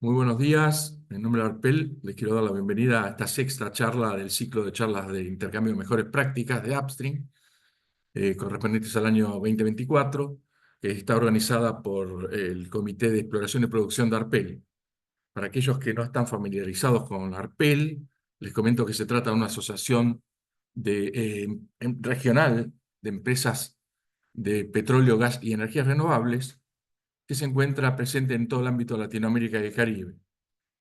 Muy buenos días, en nombre de Arpel les quiero dar la bienvenida a esta sexta charla del ciclo de charlas de intercambio de mejores prácticas de Upstream, correspondientes al año 2024, que está organizada por el Comité de Exploración y Producción de Arpel. Para aquellos que no están familiarizados con Arpel, les comento que se trata de una asociación regional de empresas de petróleo, gas y energías renovables que se encuentra presente en todo el ámbito de Latinoamérica y el Caribe.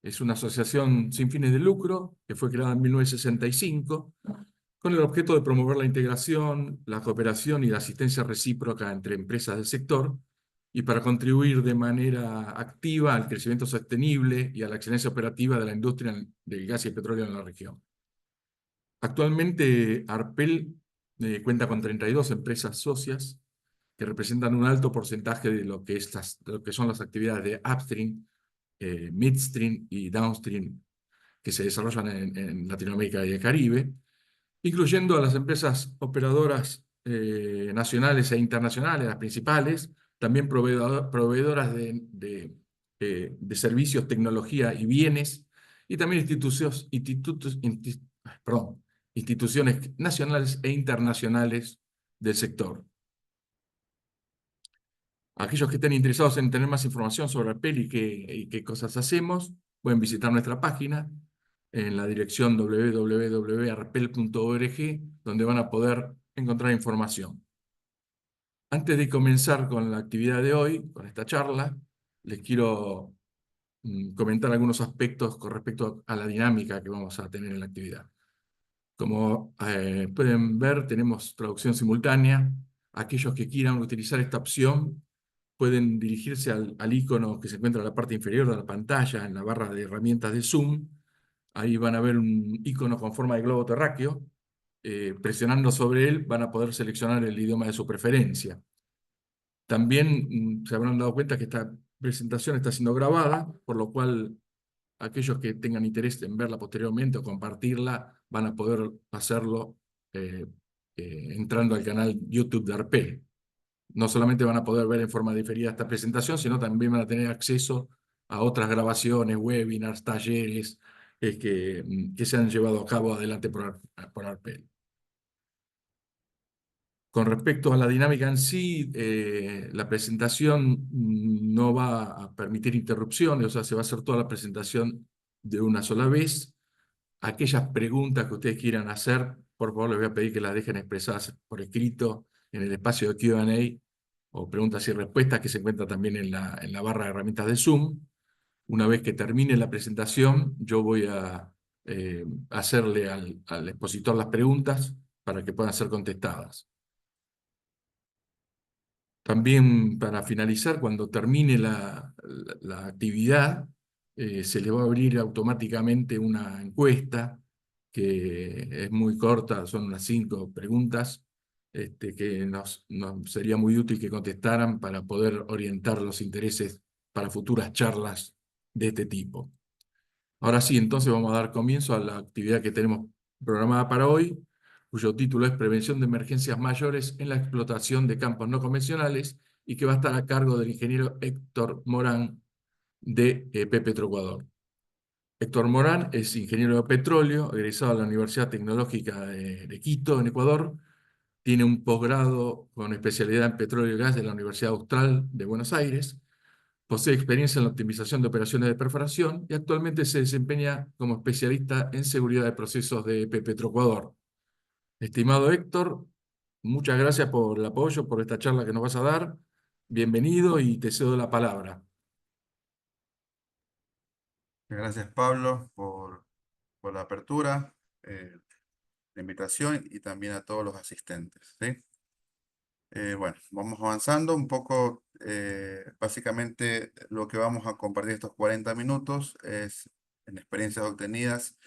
Es una asociación sin fines de lucro que fue creada en 1965 con el objeto de promover la integración, la cooperación y la asistencia recíproca entre empresas del sector y para contribuir de manera activa al crecimiento sostenible y a la excelencia operativa de la industria del gas y el petróleo en la región. Actualmente, Arpel cuenta con 32 empresas socias que representan un alto porcentaje de de lo que son las actividades de upstream, midstream y downstream que se desarrollan en Latinoamérica y el Caribe, incluyendo a las empresas operadoras nacionales e internacionales, las principales, también proveedoras de servicios, tecnología y bienes, y también instituciones nacionales e internacionales del sector. Aquellos que estén interesados en tener más información sobre Arpel y qué cosas hacemos, pueden visitar nuestra página en la dirección www.arpel.org, donde van a poder encontrar información. Antes de comenzar con la actividad de hoy, con esta charla, les quiero comentar algunos aspectos con respecto a la dinámica que vamos a tener en la actividad. Como pueden ver, tenemos traducción simultánea. Aquellos que quieran utilizar esta opción pueden dirigirse al icono que se encuentra en la parte inferior de la pantalla, en la barra de herramientas de Zoom. Ahí van a ver un icono con forma de globo terráqueo. Presionando sobre él van a poder seleccionar el idioma de su preferencia. También se habrán dado cuenta que esta presentación está siendo grabada, por lo cual aquellos que tengan interés en verla posteriormente o compartirla van a poder hacerlo eh, entrando al canal YouTube de Arpel. No solamente van a poder ver en forma diferida esta presentación, sino también van a tener acceso a otras grabaciones, webinars, talleres que se han llevado a cabo adelante por Arpel. Con respecto a la dinámica en sí, la presentación no va a permitir interrupciones, o sea, se va a hacer toda la presentación de una sola vez. Aquellas preguntas que ustedes quieran hacer, por favor, les voy a pedir que las dejen expresadas por escrito en el espacio de Q&A o preguntas y respuestas que se encuentra también en la barra de herramientas de Zoom. Una vez que termine la presentación, yo voy a hacerle al expositor las preguntas para que puedan ser contestadas. También para finalizar, cuando termine la actividad, se le va a abrir automáticamente una encuesta que es muy corta, son unas 5 preguntas que nos sería muy útil que contestaran para poder orientar los intereses para futuras charlas de este tipo. Ahora sí, entonces vamos a dar comienzo a la actividad que tenemos programada para hoy, cuyo título es Prevención de emergencias mayores en la explotación de campos no convencionales y que va a estar a cargo del ingeniero Héctor Morán de Petroecuador. Héctor Morán es ingeniero de petróleo, egresado de la Universidad Tecnológica de Quito, en Ecuador. Tiene un posgrado con especialidad en petróleo y gas de la Universidad Austral de Buenos Aires. Posee experiencia en la optimización de operaciones de perforación y actualmente se desempeña como especialista en seguridad de procesos de Petroecuador. Estimado Héctor, muchas gracias por el apoyo, por esta charla que nos vas a dar. Bienvenido y te cedo la palabra. Gracias, Pablo, por la apertura, la invitación y también a todos los asistentes, ¿sí? Bueno, vamos avanzando un poco. Básicamente, lo que vamos a compartir estos 40 minutos es en experiencias obtenidas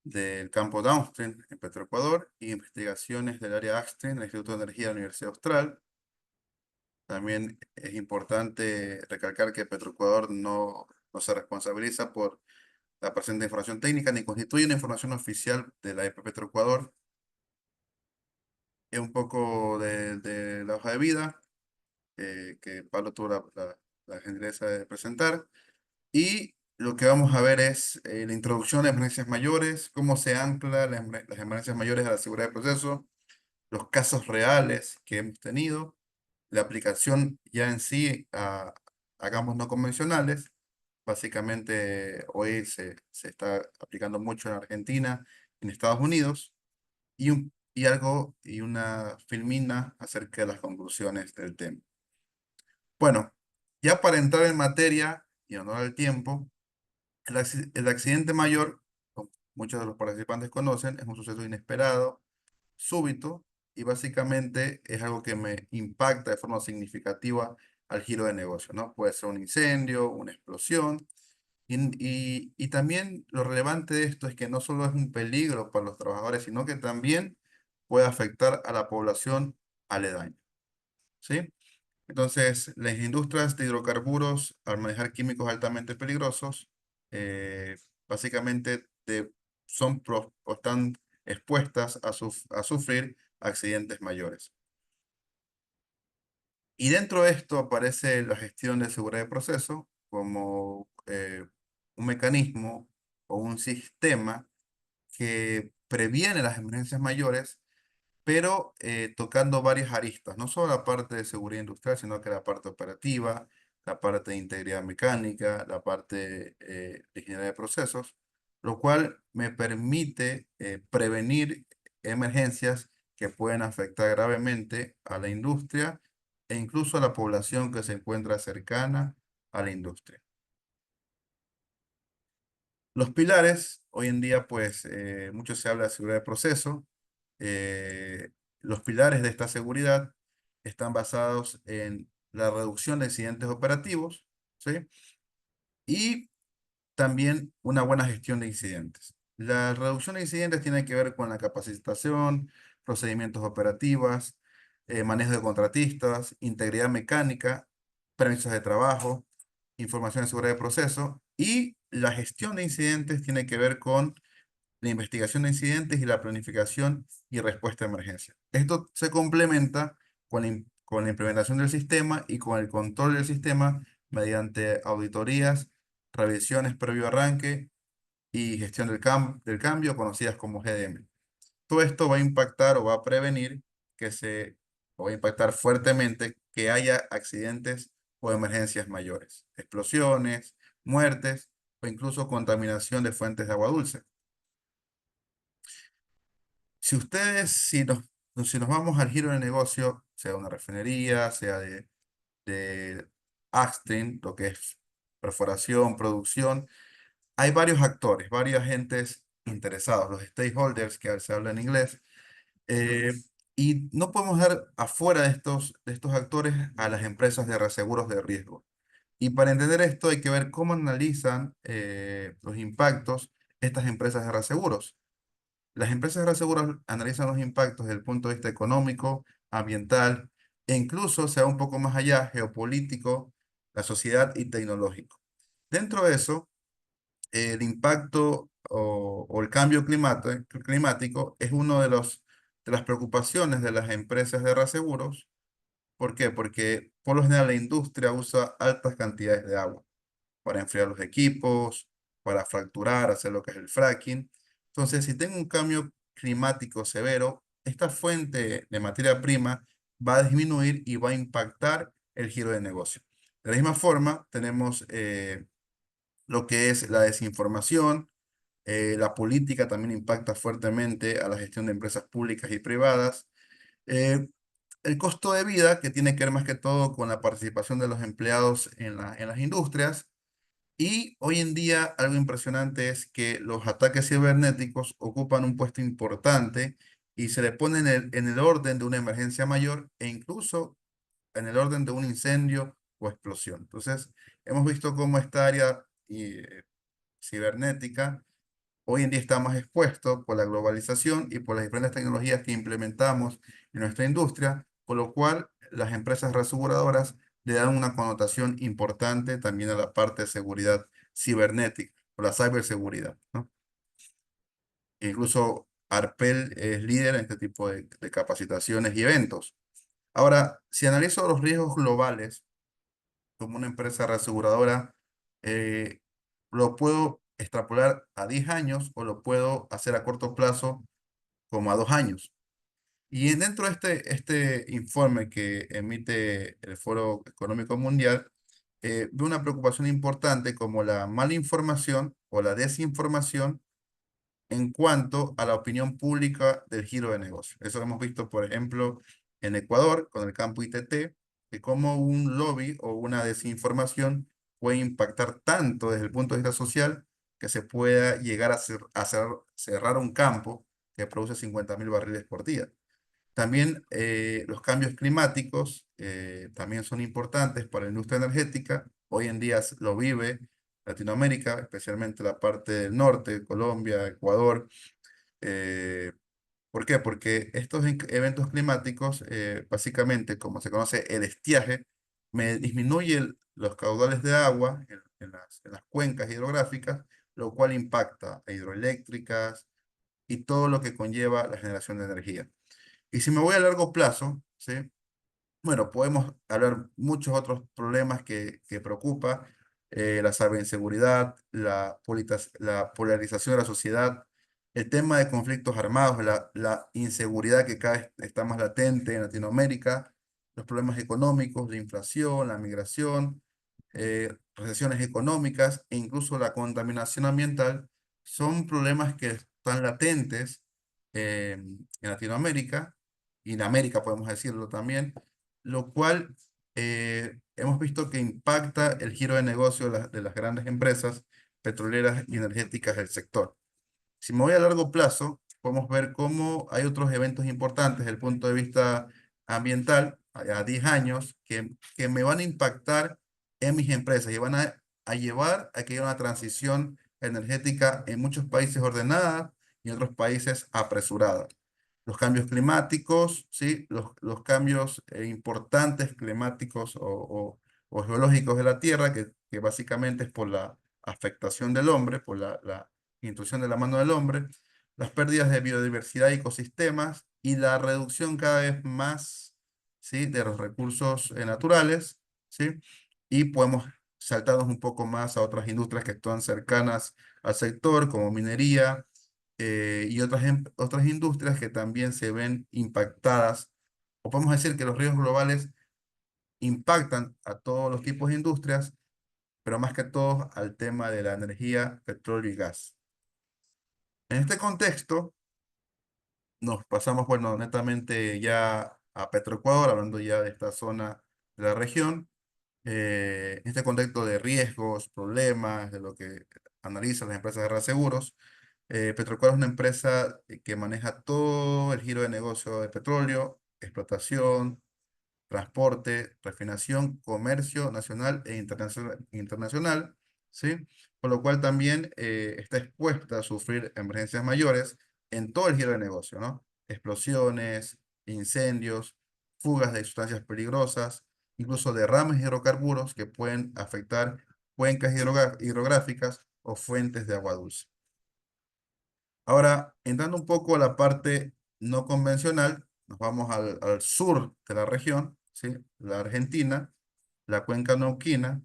del campo downstream en Petroecuador y investigaciones del área upstream en el Instituto de Energía de la Universidad Austral. También es importante recalcar que Petroecuador no se responsabiliza por la presente información técnica ni constituye una información oficial de la EP Petroecuador. Es un poco de la hoja de vida que Pablo tuvo la gentileza de presentar. Y lo que vamos a ver es la introducción de emergencias mayores, cómo se ancla las emergencias mayores a la seguridad del proceso, los casos reales que hemos tenido, la aplicación ya en sí a campos no convencionales. Básicamente hoy se está aplicando mucho en Argentina, en Estados Unidos, y una filmina acerca de las conclusiones del tema. Bueno, ya para entrar en materia y honor al tiempo, el accidente mayor, como muchos de los participantes conocen, es un suceso inesperado, súbito, y básicamente es algo que me impacta de forma significativa al giro de negocio, ¿no? Puede ser un incendio, una explosión, y también lo relevante de esto es que no solo es un peligro para los trabajadores, sino que también puede afectar a la población aledaña, ¿sí? Entonces, las industrias de hidrocarburos, al manejar químicos altamente peligrosos, eh, básicamente o están expuestas a sufrir accidentes mayores. Y dentro de esto aparece la gestión de seguridad de proceso como un mecanismo o un sistema que previene las emergencias mayores, pero tocando varias aristas, no solo la parte de seguridad industrial, sino que la parte operativa, la parte de integridad mecánica, la parte de ingeniería de procesos, lo cual me permite prevenir emergencias que pueden afectar gravemente a la industria e incluso a la población que se encuentra cercana a la industria. Los pilares, hoy en día, pues, mucho se habla de seguridad de proceso. eh, los pilares de esta seguridad están basados en la reducción de incidentes operativos, ¿sí? Y también una buena gestión de incidentes. La reducción de incidentes tiene que ver con la capacitación, procedimientos operativos, manejo de contratistas, integridad mecánica, permisos de trabajo, información de seguridad de proceso, y la gestión de incidentes tiene que ver con la investigación de incidentes y la planificación y respuesta a emergencia. Esto se complementa con la implementación del sistema y con el control del sistema mediante auditorías, revisiones previo arranque y gestión del cambio, conocidas como GDM. Todo esto va a impactar o va a prevenir o va a impactar fuertemente que haya accidentes o emergencias mayores, explosiones, muertes o incluso contaminación de fuentes de agua dulce. Si nos vamos al giro de negocio, sea una refinería, sea de upstream, lo que es perforación, producción, hay varios actores, varios agentes interesados, los stakeholders, que se habla en inglés, eh, y no podemos dejar afuera de estos actores a las empresas de reaseguros de riesgo. Y para entender esto hay que ver cómo analizan los impactos estas empresas de reaseguros. Las empresas de reaseguros analizan los impactos desde el punto de vista económico, ambiental e incluso, sea un poco más allá, geopolítico, la sociedad y tecnológico. Dentro de eso, el impacto o el cambio climático es uno de las preocupaciones de las empresas de reaseguros. ¿Por qué? Porque por lo general la industria usa altas cantidades de agua para enfriar los equipos, para fracturar, hacer lo que es el fracking. Entonces, si tengo un cambio climático severo, esta fuente de materia prima va a disminuir y va a impactar el giro de negocio. De la misma forma, tenemos lo que es la desinformación. La política también impacta fuertemente a la gestión de empresas públicas y privadas. Eh, el costo de vida, que tiene que ver más que todo con la participación de los empleados en las industrias. Y hoy en día algo impresionante es que los ataques cibernéticos ocupan un puesto importante y se le pone en el orden de una emergencia mayor e incluso en el orden de un incendio o explosión. Entonces, hemos visto cómo esta área cibernética hoy en día está más expuesto por la globalización y por las diferentes tecnologías que implementamos en nuestra industria, por lo cual las empresas reaseguradoras le dan una connotación importante también a la parte de seguridad cibernética o la ciberseguridad, ¿no? Incluso Arpel es líder en este tipo de capacitaciones y eventos. Ahora, si analizo los riesgos globales como una empresa reaseguradora, eh, lo puedo extrapolar a 10 años o lo puedo hacer a corto plazo como a 2 años. Y dentro de este informe que emite el Foro Económico Mundial, veo una preocupación importante como la mala información o la desinformación en cuanto a la opinión pública del giro de negocio. Eso lo hemos visto, por ejemplo, en Ecuador con el campo ITT, de cómo un lobby o una desinformación puede impactar tanto desde el punto de vista social que se pueda llegar a cerrar un campo que produce 50.000 barriles por día. También los cambios climáticos también son importantes para la industria energética. Hoy en día lo vive Latinoamérica, especialmente la parte del norte, Colombia, Ecuador. Eh, ¿Por qué? Porque estos eventos climáticos, básicamente, como se conoce, el estiaje, me disminuye los caudales de agua en las cuencas hidrográficas, lo cual impacta a hidroeléctricas y todo lo que conlleva la generación de energía. Y si me voy a largo plazo, ¿sí? Bueno, podemos hablar muchos otros problemas que preocupa, la ciberseguridad, la polarización de la sociedad, el tema de conflictos armados, la inseguridad que cada vez está más latente en Latinoamérica, los problemas económicos, la inflación, la migración, recesiones económicas e incluso la contaminación ambiental, son problemas que están latentes en Latinoamérica y en América, podemos decirlo también, lo cual hemos visto que impacta el giro de negocio de las grandes empresas petroleras y energéticas del sector. Si me voy a largo plazo, podemos ver cómo hay otros eventos importantes desde el punto de vista ambiental a 10 años que me van a impactar en mis empresas y van a llevar a que haya una transición energética en muchos países ordenada y en otros países apresurada. Los cambios climáticos, ¿sí? Los cambios importantes climáticos o geológicos de la Tierra, que básicamente es por la afectación del hombre, por la intrusión de la mano del hombre, las pérdidas de biodiversidad y ecosistemas y la reducción cada vez más, ¿sí? De los recursos naturales, ¿sí? Y podemos saltarnos un poco más a otras industrias que están cercanas al sector, como minería y otras industrias que también se ven impactadas, o podemos decir que los riesgos globales impactan a todos los tipos de industrias, pero más que todo al tema de la energía, petróleo y gas. En este contexto, nos pasamos, bueno, netamente ya a Petroecuador, hablando ya de esta zona de la región, en este contexto de riesgos, problemas, de lo que analizan las empresas de reaseguros. Petroecuador es una empresa que maneja todo el giro de negocio de petróleo, explotación, transporte, refinación, comercio nacional e internacional, ¿sí? Por lo cual también está expuesta a sufrir emergencias mayores en todo el giro de negocio, ¿no? Explosiones, incendios, fugas de sustancias peligrosas, incluso derrames de hidrocarburos que pueden afectar cuencas hidrográficas o fuentes de agua dulce. Ahora, entrando un poco a la parte no convencional, nos vamos al sur de la región, ¿sí? La Argentina, la cuenca neuquina,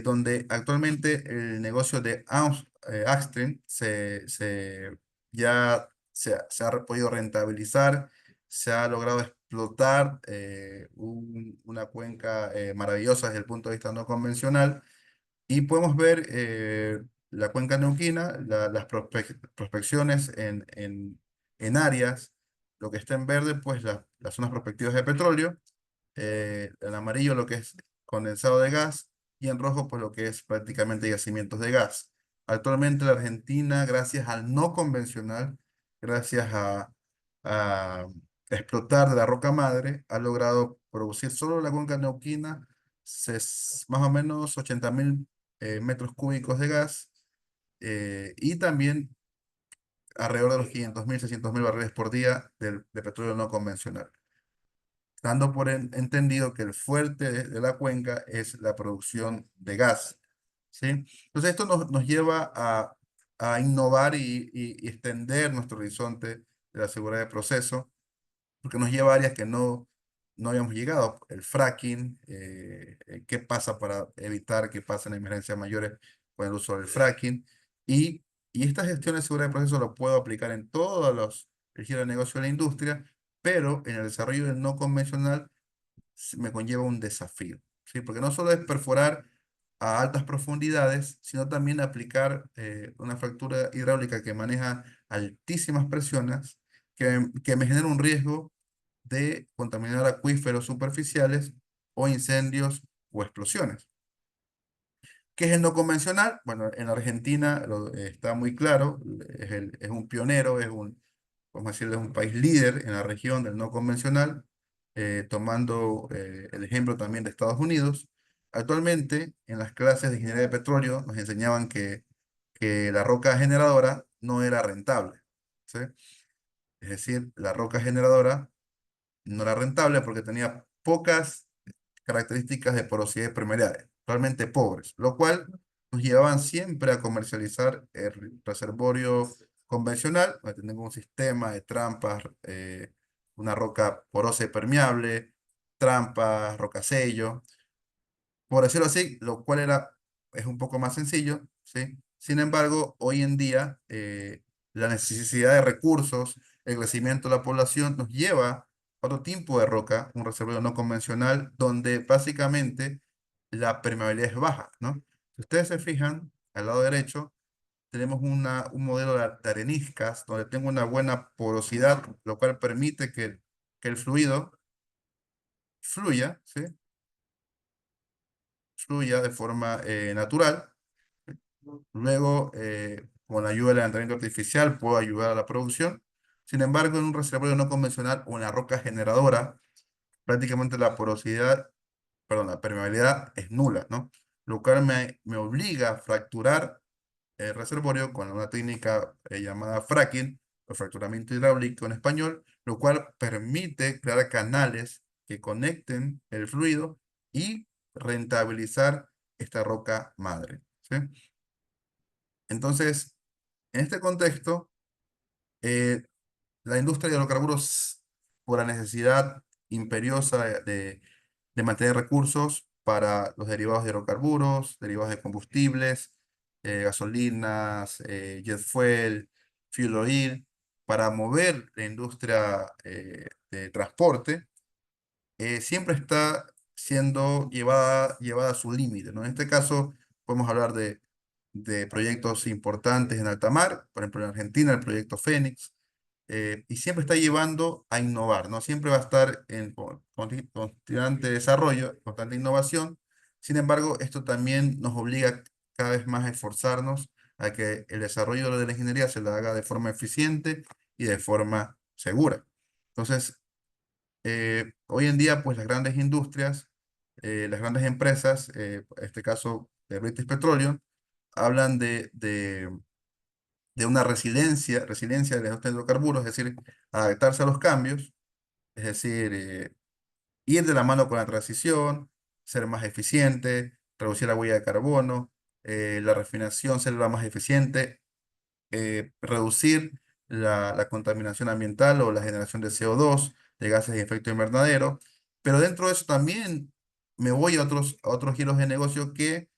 donde actualmente el negocio de Upstream ya se ha podido rentabilizar, se ha logrado explotar una cuenca maravillosa desde el punto de vista no convencional y podemos ver la cuenca neuquina, las prospecciones en áreas, lo que está en verde, pues las zonas prospectivas de petróleo, en amarillo lo que es condensado de gas y en rojo pues lo que es prácticamente yacimientos de gas. Actualmente la Argentina, gracias al no convencional, gracias a explotar de la roca madre, ha logrado producir solo la cuenca neuquina más o menos 80.000 metros cúbicos de gas y también alrededor de los 500.000, 600.000 barriles por día de petróleo no convencional, dando por entendido que el fuerte de la cuenca es la producción de gas, ¿sí? Entonces esto nos lleva a innovar y extender nuestro horizonte de la seguridad de proceso, porque nos lleva a áreas que no habíamos llegado. El fracking, qué pasa para evitar que pasen emergencias mayores con el uso del fracking, y esta gestión de seguridad de proceso lo puedo aplicar en todos el giro de negocio de la industria, pero en el desarrollo del no convencional me conlleva un desafío, ¿sí? Porque no solo es perforar a altas profundidades, sino también aplicar una fractura hidráulica que maneja altísimas presiones, que me genera un riesgo de contaminar acuíferos superficiales o incendios o explosiones. ¿Qué es el no convencional? Bueno, en Argentina está muy claro, es un pionero, vamos a decirle, es un país líder en la región del no convencional, tomando el ejemplo también de Estados Unidos. Actualmente, en las clases de ingeniería de petróleo nos enseñaban que la roca generadora no era rentable, ¿sí? Es decir, la roca generadora no era rentable porque tenía pocas características de porosidad y permeabilidad, realmente pobres, lo cual nos llevaban siempre a comercializar el reservorio convencional, donde tenemos un sistema de trampas, una roca porosa y permeable, trampas, roca sello, por decirlo así, lo cual es un poco más sencillo, ¿sí? Sin embargo, hoy en día la necesidad de recursos, el crecimiento de la población nos lleva a otro tipo de roca, un reservorio no convencional, donde básicamente la permeabilidad es baja, ¿no? Si ustedes se fijan, al lado derecho tenemos un modelo de areniscas donde tengo una buena porosidad, lo cual permite que el fluido fluya, ¿sí? Fluya de forma natural. Luego, con la ayuda del levantamiento artificial, puedo ayudar a la producción. Sin embargo, en un reservorio no convencional o en la roca generadora, prácticamente la porosidad, perdón, la permeabilidad es nula, ¿no? Lo cual me obliga a fracturar el reservorio con una técnica llamada fracking, o fracturamiento hidráulico en español, lo cual permite crear canales que conecten el fluido y rentabilizar esta roca madre, ¿sí? Entonces, en este contexto, eh, la industria de hidrocarburos, por la necesidad imperiosa de mantener recursos para los derivados de hidrocarburos, derivados de combustibles, gasolinas, jet fuel, fuel oil, para mover la industria de transporte, siempre está siendo llevada a su límite, ¿no? En este caso, podemos hablar de proyectos importantes en alta mar, por ejemplo, en Argentina, el proyecto Fénix, y siempre está llevando a innovar, ¿no? Siempre va a estar en constante desarrollo, constante innovación. Sin embargo, esto también nos obliga cada vez más a esforzarnos a que el desarrollo de la ingeniería se lo haga de forma eficiente y de forma segura. Entonces, hoy en día, pues las grandes industrias, las grandes empresas, en este caso de British Petroleum, hablan de una resiliencia de la industria de hidrocarburos, es decir, adaptarse a los cambios, es decir, ir de la mano con la transición, ser más eficiente, reducir la huella de carbono, la refinación ser la más eficiente, reducir la contaminación ambiental o la generación de CO2, de gases de efecto invernadero, pero dentro de eso también me voy a otros giros de negocio que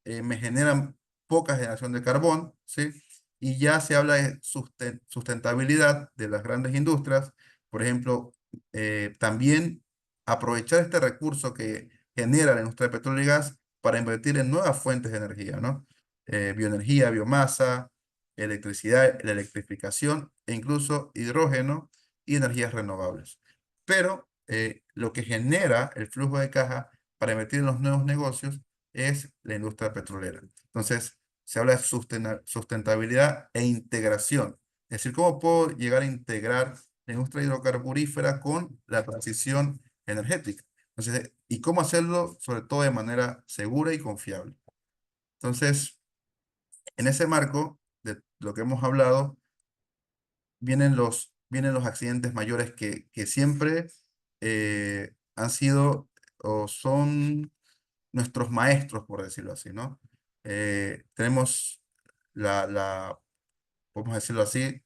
me generan poca generación de carbón, ¿sí? Y ya se habla de sustentabilidad de las grandes industrias, por ejemplo, también aprovechar este recurso que genera la industria de petróleo y gas para invertir en nuevas fuentes de energía, ¿no? Bioenergía, biomasa, electricidad, la electrificación e incluso hidrógeno y energías renovables. Pero lo que genera el flujo de caja para invertir en los nuevos negocios es la industria petrolera. Entonces, se habla de sustentabilidad e integración. Es decir, ¿cómo puedo llegar a integrar la industria hidrocarburífera con la transición energética? Entonces, ¿y cómo hacerlo, sobre todo de manera segura y confiable? Entonces, en ese marco de lo que hemos hablado, vienen los accidentes mayores que siempre han sido o son nuestros maestros, por decirlo así, ¿no? Tenemos podemos decirlo así,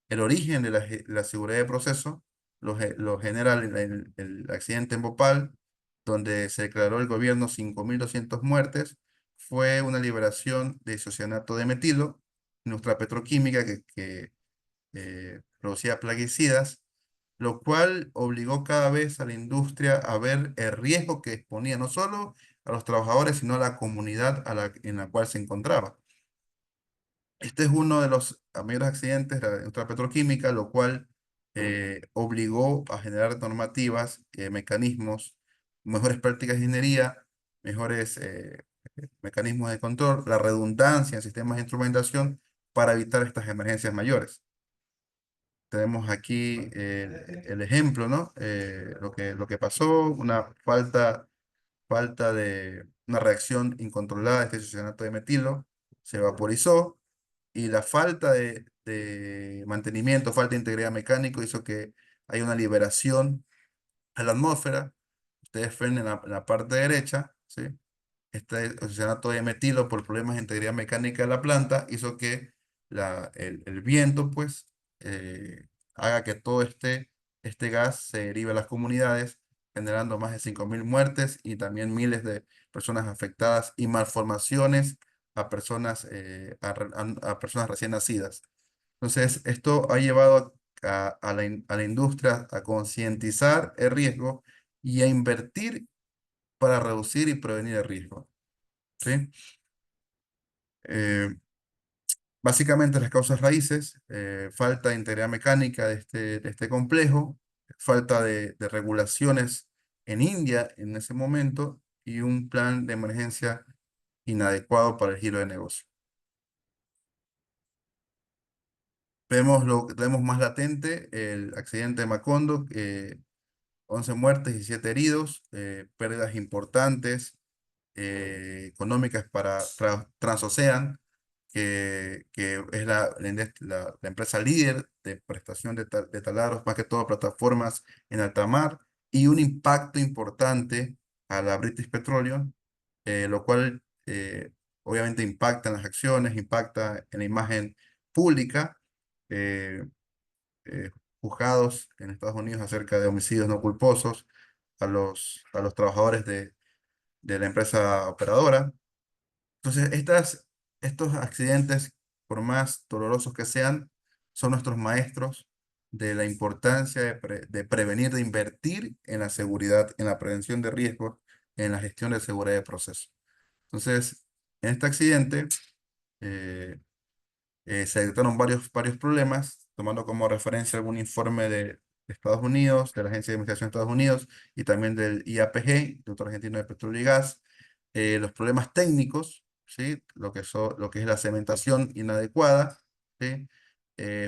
el origen de la seguridad de proceso lo genera el accidente en Bhopal, donde se declaró el gobierno 5.200 muertes fue una liberación de isocianato de metilo, nuestra petroquímica que producía plaguicidas, lo cual obligó cada vez a la industria a ver el riesgo que exponía no solo a los trabajadores, sino a la comunidad en la cual se encontraba. Este es uno de los mayores accidentes de la industria petroquímica, lo cual obligó a generar normativas, mecanismos, mejores prácticas de ingeniería, mejores mecanismos de control, la redundancia en sistemas de instrumentación para evitar estas emergencias mayores. Tenemos aquí el ejemplo, ¿no? Lo que pasó, una falta de una reacción incontrolada de este isocianato de metilo, se vaporizó y la falta de mantenimiento, falta de integridad mecánico hizo que haya una liberación a la atmósfera. Ustedes ven en la parte derecha, ¿sí? Este oxigenato de metilo por problemas de integridad mecánica de la planta hizo que el viento pues haga que todo este gas se derive a las comunidades, generando más de 5.000 muertes y también miles de personas afectadas y malformaciones a personas, a personas recién nacidas. Entonces, esto ha llevado a la industria a concientizar el riesgo y a invertir para reducir y prevenir el riesgo. ¿Sí? Eh, Básicamente las causas raíces, falta de integridad mecánica de este complejo, falta de regulaciones en India en ese momento y un plan de emergencia inadecuado para el giro de negocio. Vemos lo que tenemos más latente, el accidente de Macondo, 11 muertes y 7 heridos, pérdidas importantes económicas para Transocean, que es la empresa líder de prestación de taladros, más que todo plataformas en alta mar, y un impacto importante a la British Petroleum, lo cual obviamente impacta en las acciones, impacta en la imagen pública. eh, eh, Juzgados en Estados Unidos acerca de homicidios no culposos a los trabajadores de la empresa operadora. Entonces, estos accidentes, por más dolorosos que sean, son nuestros maestros de la importancia de prevenir, de invertir en la seguridad, en la prevención de riesgos, en la gestión de seguridad de procesos. Entonces, en este accidente se detectaron varios problemas, tomando como referencia algún informe de Estados Unidos, de la Agencia de Investigación de Estados Unidos y también del IAPG, Instituto Argentino de Petróleo y Gas. Los problemas técnicos, ¿sí? Lo que es la cementación inadecuada, ¿sí?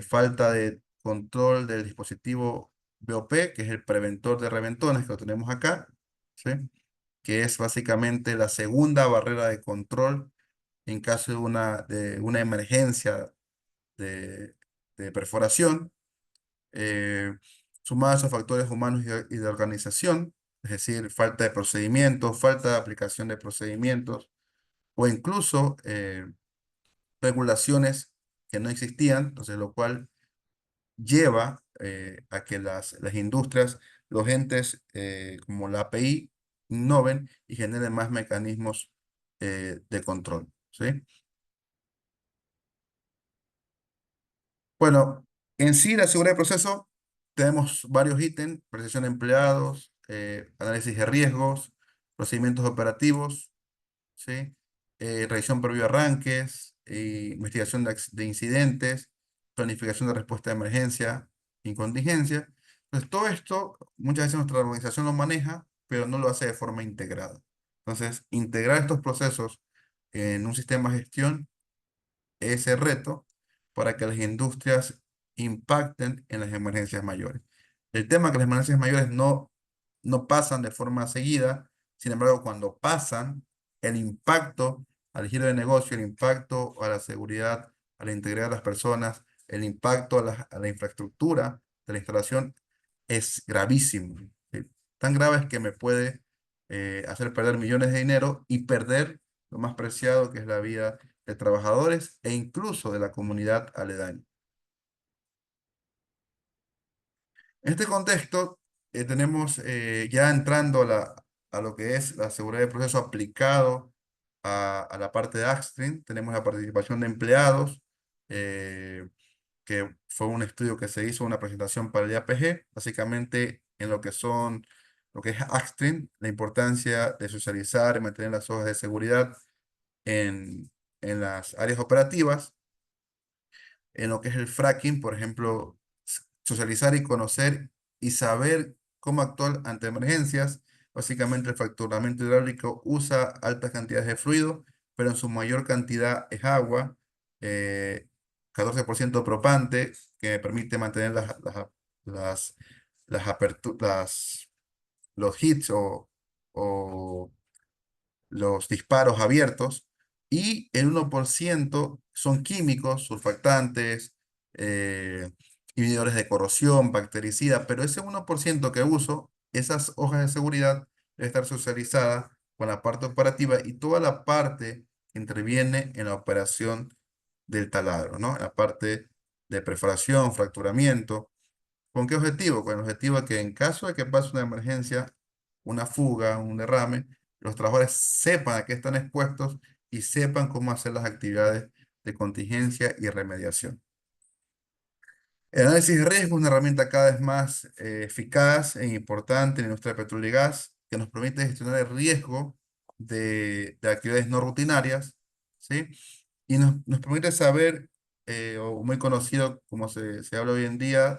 Falta de control del dispositivo BOP, que es el preventor de reventones, que lo tenemos acá, ¿sí? Que es básicamente la segunda barrera de control en caso de una emergencia de perforación, eh, sumados a factores humanos y de organización, es decir, falta de procedimientos, falta de aplicación de procedimientos o incluso regulaciones que no existían, entonces lo cual lleva a que las industrias, los entes como la API innoven y generen más mecanismos de control, ¿sí? Bueno, en sí, la seguridad de proceso, tenemos varios ítems: percepción de empleados, análisis de riesgos, procedimientos operativos, ¿sí? Revisión previo a arranques, investigación de incidentes, planificación de respuesta de emergencia y contingencia. Entonces, todo esto, muchas veces nuestra organización lo maneja, pero no lo hace de forma integrada. Entonces, integrar estos procesos en un sistema de gestión ese reto para que las industrias impacten en las emergencias mayores. El tema es que las emergencias mayores no pasan de forma seguida, sin embargo, cuando pasan, el impacto al giro de negocio, el impacto a la seguridad, a la integridad de las personas, el impacto a la infraestructura de la instalación es gravísimo. ¿Sí? Tan grave es que me puede hacer perder millones de dinero y perder lo más preciado que es la vida de trabajadores e incluso de la comunidad aledaña. En este contexto, tenemos ya entrando a lo que es la seguridad de proceso aplicado a la parte de Upstream, tenemos la participación de empleados, eh, que fue un estudio que se hizo, una presentación para el IAPG, básicamente en lo que es Upstream, la importancia de socializar y mantener las hojas de seguridad en, en las áreas operativas, en lo que es el fracking, por ejemplo, socializar y conocer y saber cómo actuar ante emergencias. Básicamente el fracturamiento hidráulico usa altas cantidades de fluido, pero en su mayor cantidad es agua, eh, 14% propante, que permite mantener las, los hits o los disparos abiertos, y el 1% son químicos, surfactantes, inhibidores de corrosión, bactericidas, pero ese 1% que uso, esas hojas de seguridad debe estar socializada con la parte operativa y toda la parte que interviene en la operación del taladro, ¿no? La parte de perforación, fracturamiento. ¿Con qué objetivo? Con el objetivo de que en caso de que pase una emergencia, una fuga, un derrame, los trabajadores sepan a qué están expuestos y sepan cómo hacer las actividades de contingencia y remediación. El análisis de riesgo es una herramienta cada vez más eficaz e importante en la industria de petróleo y gas, que nos permite gestionar el riesgo de actividades no rutinarias, ¿sí? Y nos permite saber, o muy conocido como se habla hoy en día,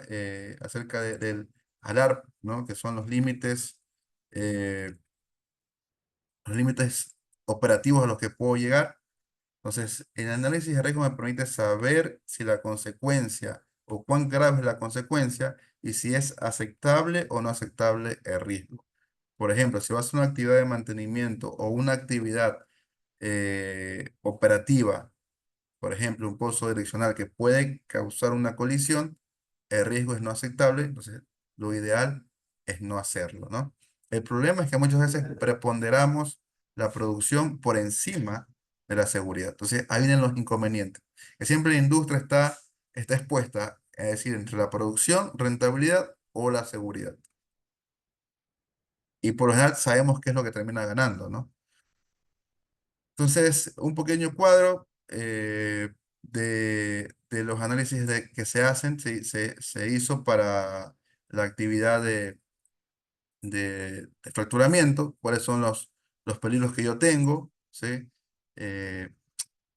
acerca del ALARP, ¿no? Que son eh, los límites operativos a los que puedo llegar. Entonces, el análisis de riesgo me permite saber si la consecuencia o cuán grave es la consecuencia y si es aceptable o no aceptable el riesgo. Por ejemplo, si vas a hacer una actividad de mantenimiento o una actividad operativa, por ejemplo, un pozo direccional que puede causar una colisión, el riesgo es no aceptable, entonces lo ideal es no hacerlo, ¿no? El problema es que muchas veces preponderamos la producción por encima de la seguridad. Entonces ahí vienen los inconvenientes. Que siempre la industria está expuesta a decir entre la producción, rentabilidad o la seguridad. Y por lo general sabemos qué es lo que termina ganando, ¿no? Entonces, un pequeño cuadro de los análisis que se hacen, se hizo para la actividad de fracturamiento, cuáles son los peligros que yo tengo, ¿sí? Eh,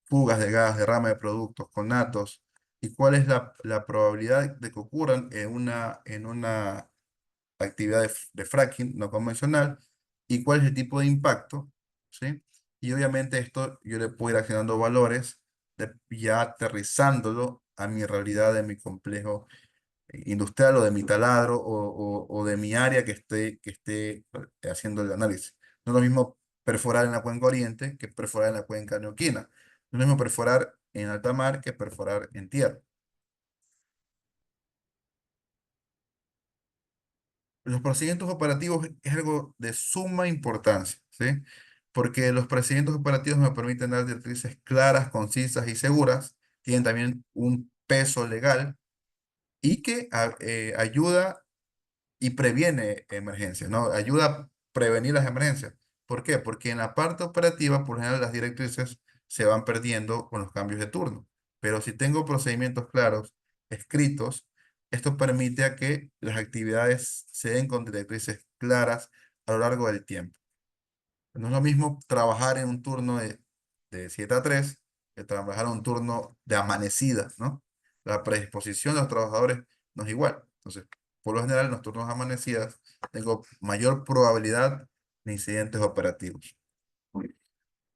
Fugas de gas, derrame de productos, conatos, y cuál es la probabilidad de que ocurran en una actividad de fracking no convencional y cuál es el tipo de impacto, ¿sí? Y obviamente esto yo le puedo ir asignando valores ya aterrizándolo a mi realidad de mi complejo industrial o de mi taladro o de mi área que esté haciendo el análisis. No es lo mismo perforar en la cuenca oriente que perforar en la cuenca neuquina. No es lo mismo perforar en alta mar que perforar en tierra. Los procedimientos operativos es algo de suma importancia, ¿sí? Porque los procedimientos operativos me permiten dar directrices claras, concisas y seguras. Tienen también un peso legal y que ayuda y previene emergencias, ¿no? Ayuda a prevenir las emergencias. ¿Por qué? Porque en la parte operativa, por lo general, las directrices se van perdiendo con los cambios de turno. Pero si tengo procedimientos claros, escritos, esto permite a que las actividades se den con directrices claras a lo largo del tiempo. No es lo mismo trabajar en un turno de 7 a 3 que trabajar en un turno de amanecida, ¿no? La predisposición de los trabajadores no es igual. Entonces, por lo general, en los turnos amanecidas tengo mayor probabilidad de incidentes operativos.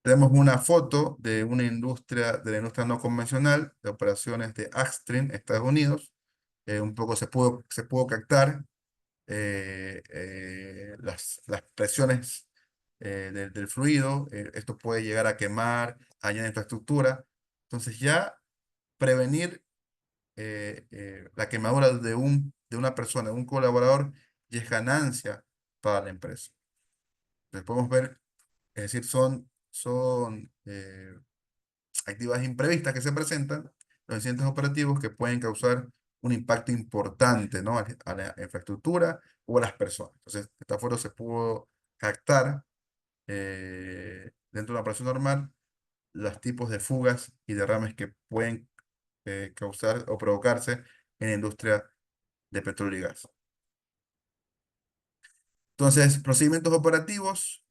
Tenemos una foto de de la industria no convencional, de operaciones de Upstream, Estados Unidos. Un poco se pudo captar las presiones del fluido. Esto puede llegar a quemar, dañar infraestructura. Entonces ya prevenir la quemadura de una persona, de un colaborador, ya es ganancia para la empresa. Entonces podemos ver, es decir, son actividades imprevistas que se presentan, los incidentes operativos que pueden causar un impacto importante, ¿no? A la infraestructura o a las personas. Entonces, esta foto se pudo captar dentro de una operación normal, los tipos de fugas y derrames que pueden causar o provocarse en la industria de petróleo y gas. Entonces, procedimientos operativos,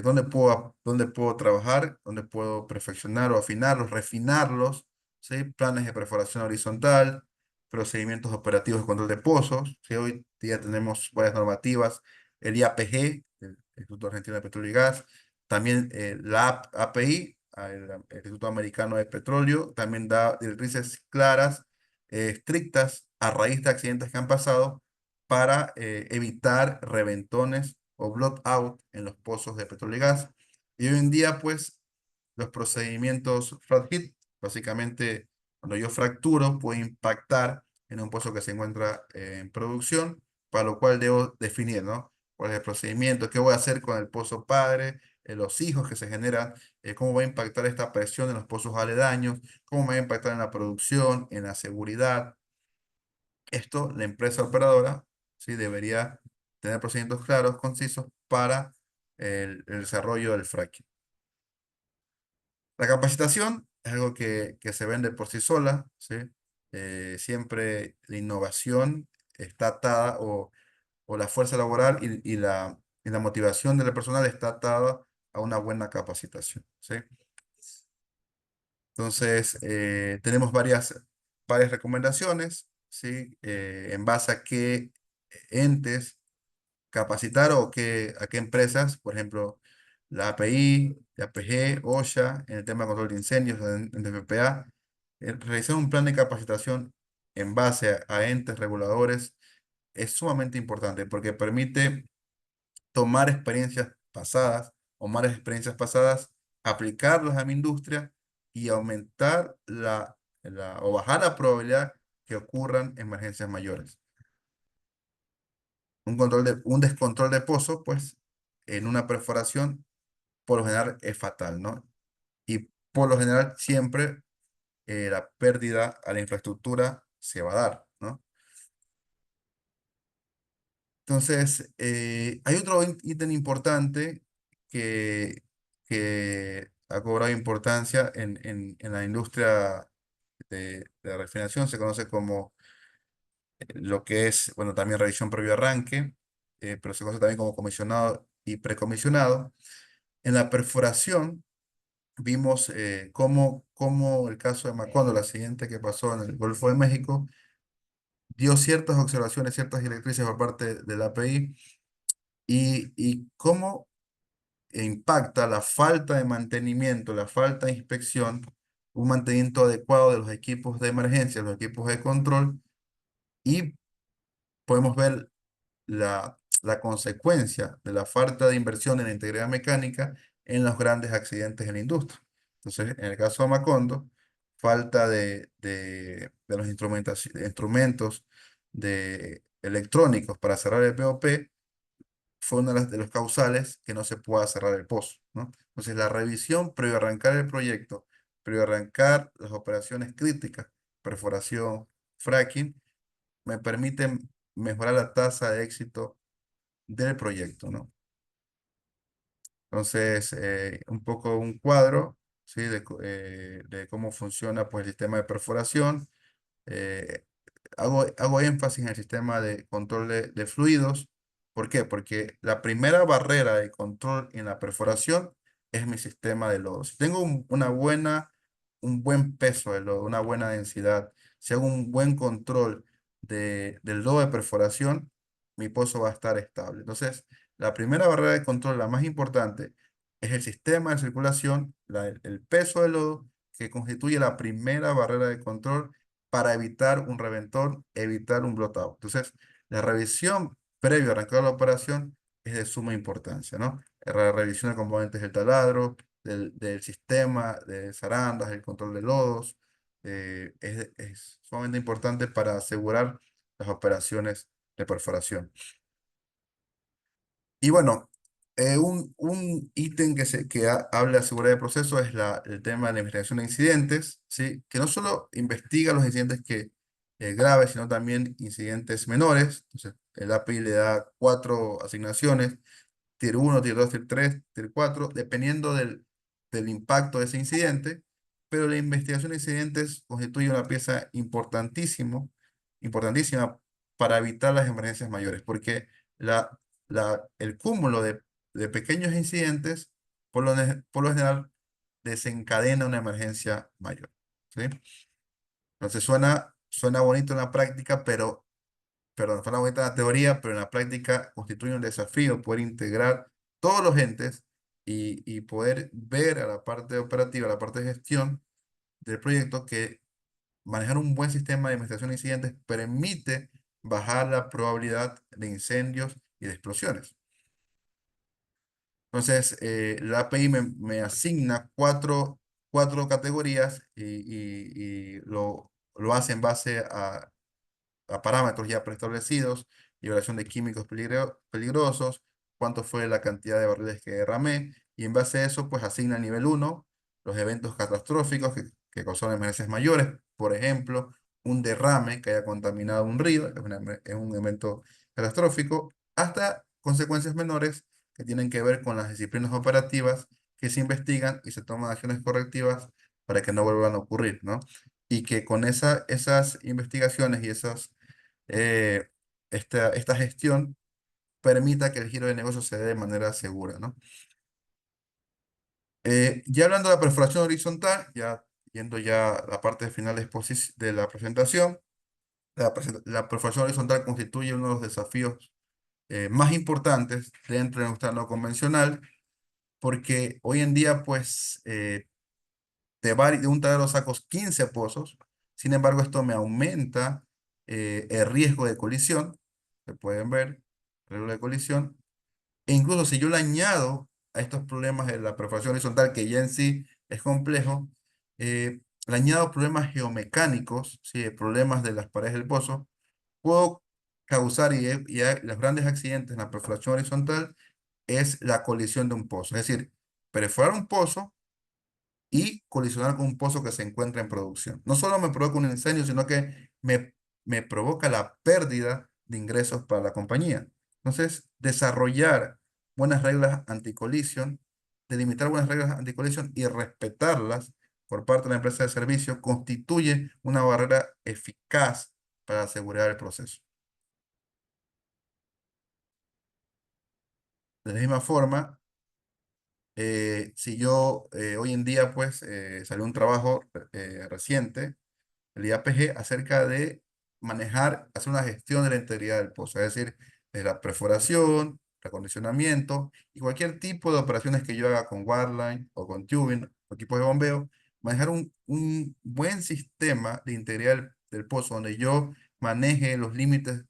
¿dónde puedo trabajar? ¿Dónde puedo perfeccionar o afinarlos, refinarlos? ¿Sí? Planes de perforación horizontal, procedimientos operativos de control de pozos. ¿Sí? Hoy día tenemos varias normativas, el IAPG, el Instituto Argentino de Petróleo y Gas, también la API, el Instituto Americano de Petróleo, también da directrices claras, estrictas, a raíz de accidentes que han pasado para evitar reventones o blowout en los pozos de petróleo y gas. Y hoy en día, pues, los procedimientos flat hit, básicamente, cuando yo fracturo, puede impactar en un pozo que se encuentra en producción, para lo cual debo definir, ¿no? ¿Cuál es el procedimiento? ¿Qué voy a hacer con el pozo padre? Los hijos que se generan, cómo va a impactar esta presión en los pozos aledaños, cómo va a impactar en la producción, en la seguridad. Esto, la empresa operadora, ¿sí? Debería tener procedimientos claros, concisos para el desarrollo del fracking. La capacitación es algo que se vende por sí sola, ¿sí? Siempre la innovación está atada o la fuerza laboral y la motivación del personal está atada a una buena capacitación, ¿sí? Entonces, tenemos varias recomendaciones, ¿sí? En base a qué entes capacitar o a qué empresas, por ejemplo, la API, la APG, OSHA, en el tema de control de incendios, en FPA, realizar un plan de capacitación en base a entes reguladores es sumamente importante porque permite tomar experiencias pasadas o malas experiencias pasadas, aplicarlas a mi industria y aumentar o bajar la probabilidad que ocurran emergencias mayores. Un descontrol de pozo, pues, en una perforación, por lo general es fatal, ¿no? Y por lo general siempre la pérdida a la infraestructura se va a dar, ¿no? Entonces, hay otro ítem importante que, que ha cobrado importancia en la industria de la refinación, se conoce como lo que es, bueno, también revisión previo arranque, pero se conoce también como comisionado y precomisionado. En la perforación vimos cómo el caso de Macondo, la siguiente que pasó en el Golfo de México, dio ciertas observaciones, ciertas directrices por parte del API y cómo impacta la falta de mantenimiento, la falta de inspección, un mantenimiento adecuado de los equipos de emergencia, los equipos de control y podemos ver la consecuencia de la falta de inversión en la integridad mecánica en los grandes accidentes en la industria. Entonces, en el caso de Macondo, falta de los instrumentos electrónicos para cerrar el POP fue uno de los causales que no se pueda cerrar el pozo, ¿no? Entonces, la revisión previo a arrancar el proyecto, previo a arrancar las operaciones críticas, perforación, fracking, me permiten mejorar la tasa de éxito del proyecto, ¿no? Entonces, un poco un cuadro, ¿sí? De cómo funciona pues, el sistema de perforación. Eh, hago énfasis en el sistema de control de fluidos. ¿Por qué? Porque la primera barrera de control en la perforación es mi sistema de lodo. Si tengo un buen peso de lodo, una buena densidad, si hago un buen control del lodo de perforación, mi pozo va a estar estable. Entonces, la primera barrera de control, la más importante, es el sistema de circulación, el peso del lodo, que constituye la primera barrera de control para evitar un reventón, evitar un blowout. Entonces, la revisión previo a arrancar la operación es de suma importancia, ¿no? La revisión de componentes del taladro, del sistema de zarandas, el control de lodos, es sumamente importante para asegurar las operaciones de perforación. Y bueno, un ítem que habla de seguridad de proceso es el tema de la investigación de incidentes, ¿sí? Que no solo investiga los incidentes graves, sino también incidentes menores. Entonces, el API le da 4 asignaciones. Tier 1, Tier 2, Tier 3, Tier 4, dependiendo del impacto de ese incidente, pero la investigación de incidentes constituye una pieza importantísima para evitar las emergencias mayores, porque el cúmulo de pequeños incidentes por lo general desencadena una emergencia mayor. ¿Sí? Entonces suena bonito en la práctica, pero perdón, suena bonita en la teoría, pero en la práctica constituye un desafío poder integrar todos los entes y poder ver a la parte operativa, a la parte de gestión del proyecto que manejar un buen sistema de investigación de incidentes permite bajar la probabilidad de incendios y de explosiones. Entonces, la API me asigna cuatro categorías y lo hace en base a parámetros ya preestablecidos, liberación de químicos peligrosos, cuánto fue la cantidad de barriles que derramé, y en base a eso, pues asigna el nivel uno los eventos catastróficos que causaron emergencias mayores, por ejemplo, un derrame que haya contaminado un río, es un evento catastrófico, hasta consecuencias menores que tienen que ver con las disciplinas operativas que se investigan y se toman acciones correctivas para que no vuelvan a ocurrir, ¿no? Y que con esas investigaciones y esta gestión permita que el giro de negocio se dé de manera segura, ¿no? Ya hablando de la perforación horizontal, ya yendo ya a la parte final de la presentación, la perforación horizontal constituye uno de los desafíos más importantes dentro de nuestra no convencional, porque hoy en día, pues, de un taladro sacos 15 pozos. Sin embargo, esto me aumenta el riesgo de colisión. Se pueden ver, riesgo de colisión. E incluso si yo le añado a estos problemas de la perforación horizontal, que ya en sí es complejo, le añado problemas geomecánicos, ¿sí? Problemas de las paredes del pozo, puedo causar, los grandes accidentes en la perforación horizontal es la colisión de un pozo. Es decir, perforar un pozo y colisionar con un pozo que se encuentra en producción. No solo me provoca un incendio, sino que me provoca la pérdida de ingresos para la compañía. Entonces, desarrollar buenas reglas anticolisión, delimitar buenas reglas anticolisión y respetarlas por parte de la empresa de servicio constituye una barrera eficaz para asegurar el proceso. De la misma forma, si yo hoy en día pues salió un trabajo reciente el IAPG acerca de manejar, hacer una gestión de la integridad del pozo, es decir, de la perforación, acondicionamiento y cualquier tipo de operaciones que yo haga con wireline o con tubing o equipos de bombeo, manejar un buen sistema de integridad del pozo donde yo maneje los límites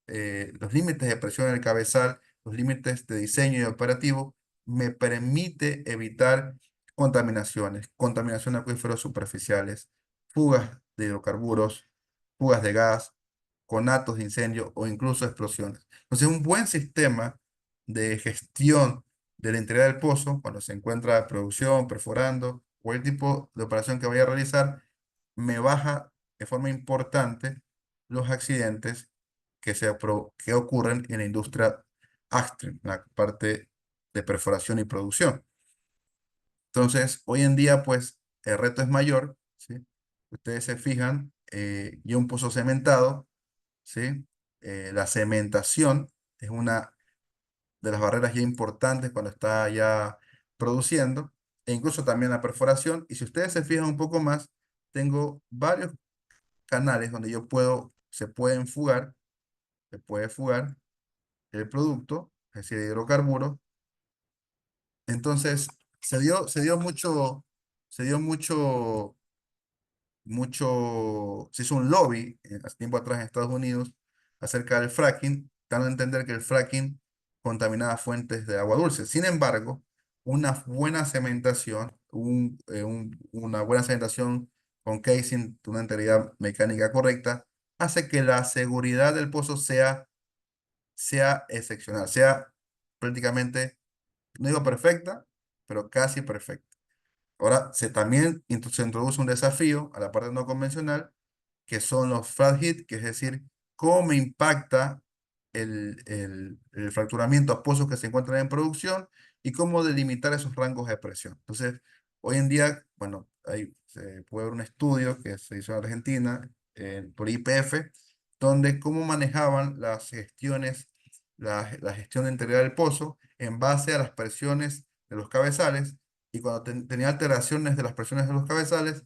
de presión en el cabezal, los límites de diseño y operativo, me permite evitar contaminación de acuíferos superficiales, fugas de hidrocarburos, fugas de gas, conatos de incendio o incluso explosiones. Entonces, un buen sistema de gestión de la integridad del pozo, cuando se encuentra en producción, perforando, o el tipo de operación que vaya a realizar, me baja de forma importante los accidentes que ocurren en la industria upstream, en la parte de perforación y producción. Entonces, hoy en día, pues, el reto es mayor, ¿sí? Ustedes se fijan, y un pozo cementado, ¿sí? La cementación es una de las barreras ya importantes cuando está ya produciendo, e incluso también la perforación. Y si ustedes se fijan un poco más, tengo varios canales donde se puede fugar el producto, es decir, hidrocarburos. Entonces, se dio se hizo un lobby hace tiempo atrás en Estados Unidos acerca del fracking, dando a entender que el fracking contaminaba fuentes de agua dulce. Sin embargo, una buena cementación con casing de una integridad mecánica correcta hace que la seguridad del pozo sea excepcional, sea prácticamente, no digo perfecta, pero casi perfecta. Ahora se introduce un desafío a la parte no convencional, que son los flat hit, que es decir, cómo me impacta el fracturamiento a pozos que se encuentran en producción y cómo delimitar esos rangos de presión. Entonces, hoy en día, bueno, se puede ver un estudio que se hizo en Argentina por YPF, donde cómo manejaban las gestiones, la gestión integral del pozo en base a las presiones de los cabezales, y cuando tenía alteraciones de las presiones de los cabezales,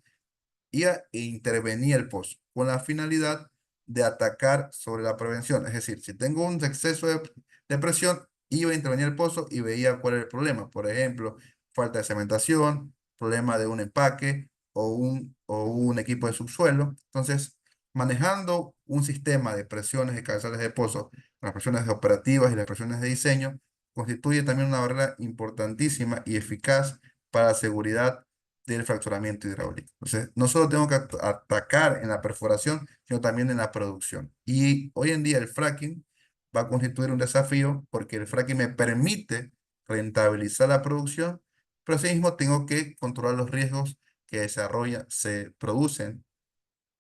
iba e intervenía el pozo con la finalidad de atacar sobre la prevención. Es decir, si tengo un exceso de presión, iba a intervenir el pozo y veía cuál era el problema. Por ejemplo, falta de cementación, problema de un empaque o un equipo de subsuelo. Entonces, manejando un sistema de presiones de cabezales de pozo, las presiones operativas y las presiones de diseño, constituye también una barrera importantísima y eficaz para la seguridad del fracturamiento hidráulico. Entonces, no solo tengo que atacar en la perforación, sino también en la producción. Y hoy en día el fracking va a constituir un desafío porque el fracking me permite rentabilizar la producción, pero asimismo tengo que controlar los riesgos que se producen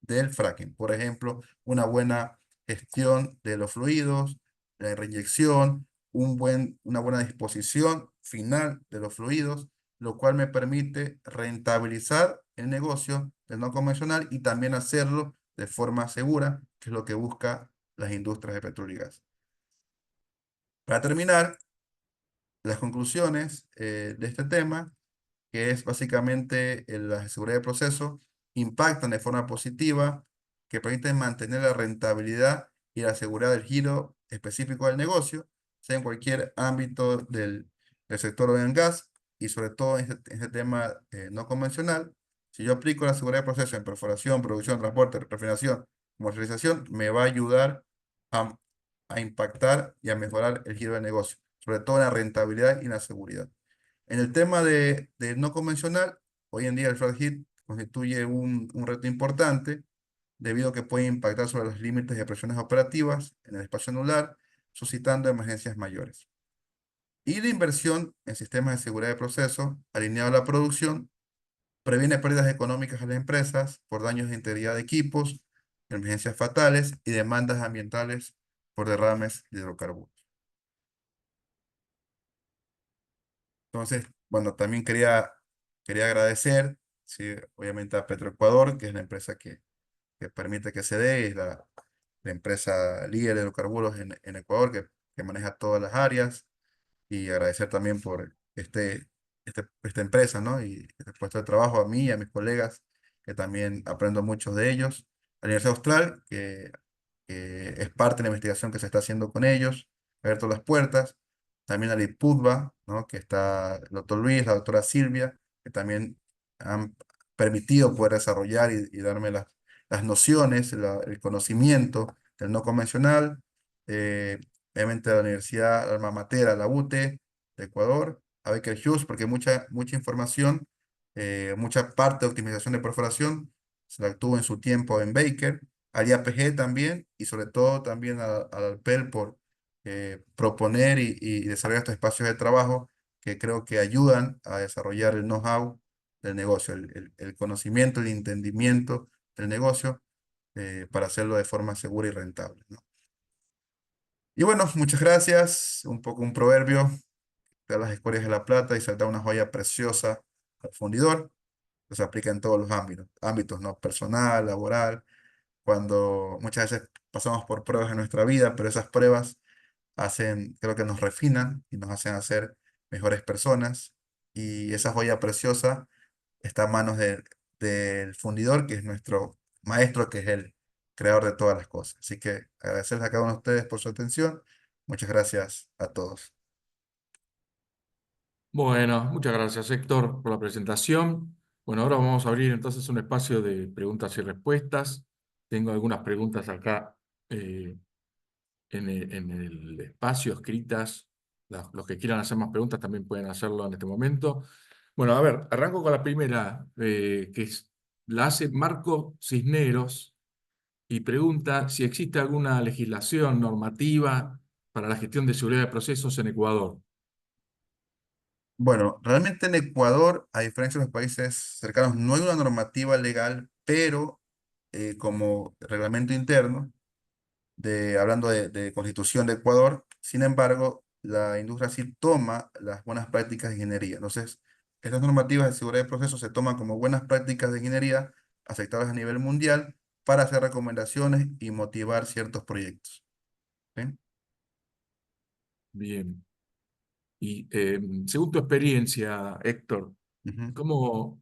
del fracking. Por ejemplo, una buena gestión de los fluidos, la reinyección, una buena disposición final de los fluidos, lo cual me permite rentabilizar el negocio del no convencional y también hacerlo de forma segura, que es lo que busca las industrias de petróleo y gas. Para terminar, las conclusiones de este tema, que es básicamente la seguridad de proceso, impactan de forma positiva, que permiten mantener la rentabilidad y la seguridad del giro específico del negocio, sea en cualquier ámbito del sector oil and gas, y sobre todo en este tema no convencional. Si yo aplico la seguridad de proceso en perforación, producción, transporte, refinación, comercialización, me va a ayudar a, a impactar y a mejorar el giro del negocio, sobre todo en la rentabilidad y en la seguridad. En el tema de no convencional, hoy en día el flat heat constituye un reto importante debido a que puede impactar sobre los límites de presiones operativas en el espacio anular, suscitando emergencias mayores. Y la inversión en sistemas de seguridad de proceso alineado a la producción previene pérdidas económicas a las empresas por daños de integridad de equipos, emergencias fatales y demandas ambientales por derrames de hidrocarburos. Entonces, bueno, también quería agradecer, sí, obviamente a Petroecuador, que es la empresa que permite que se dé, es la empresa líder de hidrocarburos en Ecuador, que maneja todas las áreas, y agradecer también por esta empresa, ¿no? Y este puesto de trabajo a mí y a mis colegas, que también aprendo muchos de ellos. A la Universidad Austral, que es parte de la investigación que se está haciendo con ellos, abierto las puertas. También a la IPUDVA, ¿no? Que está el doctor Luis, la doctora Silvia, que también han permitido poder desarrollar y darme las nociones, el conocimiento del no convencional. Eh, Obviamente a la Universidad Alma Mater, a la UTE de Ecuador, a Baker Hughes, porque mucha información, mucha parte de optimización de perforación se la tuvo en su tiempo en Baker, al IAPG también, y sobre todo también al Alpel por proponer y desarrollar estos espacios de trabajo que creo que ayudan a desarrollar el know-how del negocio, el conocimiento, el entendimiento del negocio, para hacerlo de forma segura y rentable, ¿no? Y bueno, muchas gracias. Un poco un proverbio: de las escorias de la plata y salta una joya preciosa al fundidor. Pues se aplica en todos los ámbitos, ¿no? Personal, laboral, cuando muchas veces pasamos por pruebas en nuestra vida, pero esas pruebas creo que nos refinan y nos hacen hacer mejores personas. Y esa joya preciosa está a manos del fundidor, que es nuestro maestro, que es el creador de todas las cosas. Así que agradecerles a cada uno de ustedes por su atención. Muchas gracias a todos. Bueno, muchas gracias, Héctor, por la presentación. Bueno, ahora vamos a abrir entonces un espacio de preguntas y respuestas. Tengo algunas preguntas acá eh, en el espacio escritas. Los que quieran hacer más preguntas también pueden hacerlo en este momento. Bueno, a ver, arranco con la primera, la hace Marco Cisneros y pregunta si existe alguna legislación normativa para la gestión de seguridad de procesos en Ecuador. Bueno, realmente en Ecuador, a diferencia de los países cercanos, no hay una normativa legal, pero como reglamento interno, hablando de Constitución de Ecuador. Sin embargo, la industria sí toma las buenas prácticas de ingeniería. Entonces, estas normativas de seguridad de procesos se toman como buenas prácticas de ingeniería aceptadas a nivel mundial para hacer recomendaciones y motivar ciertos proyectos. ¿Sí? Bien. Y según tu experiencia, Héctor, Ujú. ¿cómo,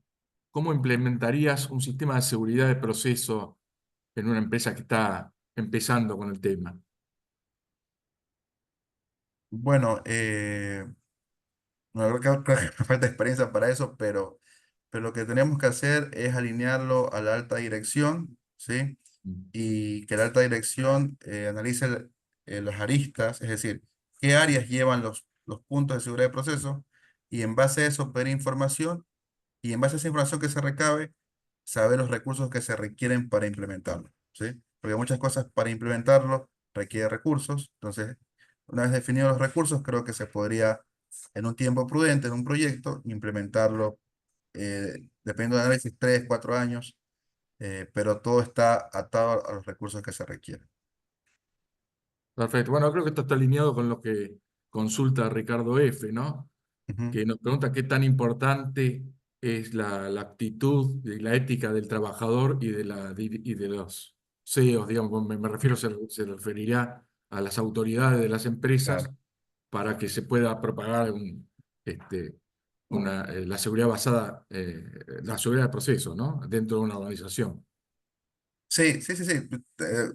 cómo implementarías un sistema de seguridad de proceso en una empresa que está empezando con el tema? Bueno, no, creo que me falta experiencia para eso, pero lo que tenemos que hacer es alinearlo a la alta dirección, ¿sí? Y que la alta dirección analice las aristas, es decir, qué áreas llevan los puntos de seguridad de proceso, y en base a eso pedir información, y en base a esa información que se recabe, saber los recursos que se requieren para implementarlo, ¿sí? Porque muchas cosas para implementarlo requiere recursos. Entonces, una vez definidos los recursos, creo que se podría, en un tiempo prudente, en un proyecto, implementarlo, dependiendo del análisis, 3, 4 años, pero todo está atado a los recursos que se requieren. Perfecto. Bueno, creo que esto está alineado con lo que consulta Ricardo F., ¿no? Ujú. Que nos pregunta qué tan importante es la actitud y la ética del trabajador y de los CEOs, digamos, me refiero, se referirá a las autoridades de las empresas Claro. para que se pueda propagar la seguridad basada, la seguridad de proceso, ¿no? Dentro de una organización. Sí, sí, sí, sí,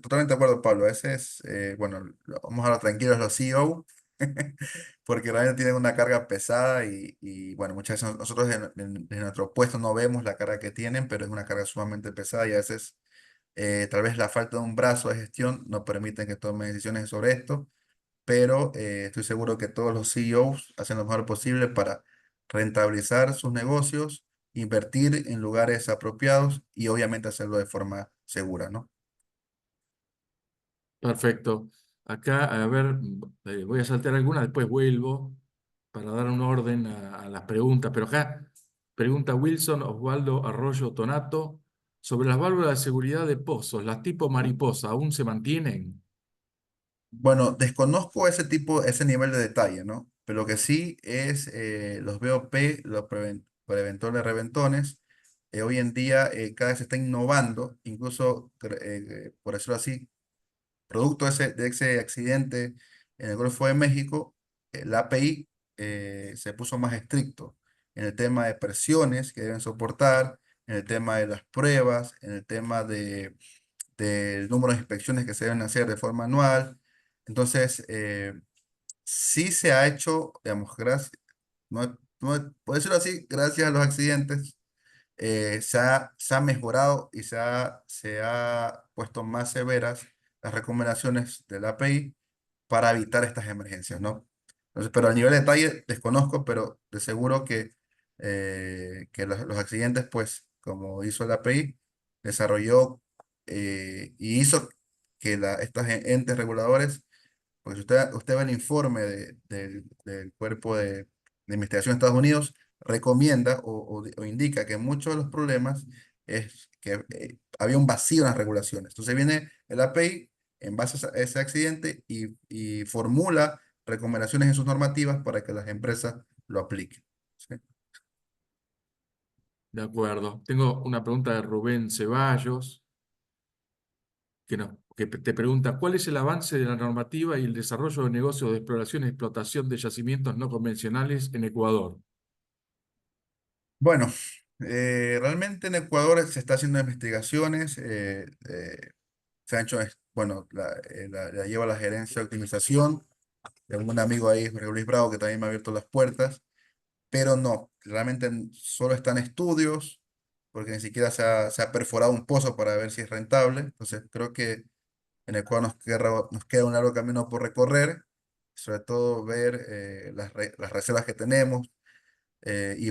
totalmente de acuerdo, Pablo. Ese es, bueno, vamos a hablar tranquilos los CEO, porque realmente tienen una carga pesada y, bueno, muchas veces nosotros en nuestro puesto no vemos la carga que tienen, pero es una carga sumamente pesada y a veces tal vez la falta de un brazo de gestión no permiten que tomen decisiones sobre esto, pero estoy seguro que todos los CEOs hacen lo mejor posible para rentabilizar sus negocios, invertir en lugares apropiados y obviamente hacerlo de forma segura, ¿no? Perfecto. Acá, a ver, voy a saltar algunas, después vuelvo para dar un orden a las preguntas. Pero acá pregunta Wilson Osvaldo Arroyo Tonato sobre las válvulas de seguridad de pozos, las tipo mariposa, ¿aún se mantienen? Bueno, desconozco ese tipo, ese nivel de detalle, ¿no? Pero lo que sí es los BOP, los preventores reventones, hoy en día cada vez se está innovando, incluso, por decirlo así, producto de ese accidente en el Golfo de México, la API se puso más estricto en el tema de presiones que deben soportar, en el tema de las pruebas, en el tema del número de inspecciones que se deben hacer de forma anual. Entonces, sí se ha hecho, digamos, gracias, no, por decirlo así, gracias a los accidentes, se ha mejorado y se ha puesto más severas las recomendaciones del API para evitar estas emergencias, ¿no? Entonces, pero a nivel de detalle desconozco, pero de seguro que los accidentes, pues, como hizo el API, desarrolló y hizo que estos entes reguladores, porque si usted ve el informe del Cuerpo de Investigación de Estados Unidos, recomienda o indica que muchos de los problemas es que había un vacío en las regulaciones. Entonces viene el API en base a ese accidente y formula recomendaciones en sus normativas para que las empresas lo apliquen. ¿Sí? De acuerdo. Tengo una pregunta de Rubén Ceballos que te pregunta, ¿cuál es el avance de la normativa y el desarrollo de negocios de exploración y explotación de yacimientos no convencionales en Ecuador? Bueno, realmente en Ecuador se está haciendo investigaciones. Se han hecho, bueno, la lleva la gerencia de optimización. Tengo un amigo ahí, Jorge Luis Bravo, que también me ha abierto las puertas, pero no, realmente solo están estudios, porque ni siquiera se ha perforado un pozo para ver si es rentable. Entonces, creo que en Ecuador nos queda un largo camino por recorrer, sobre todo ver las reservas que tenemos y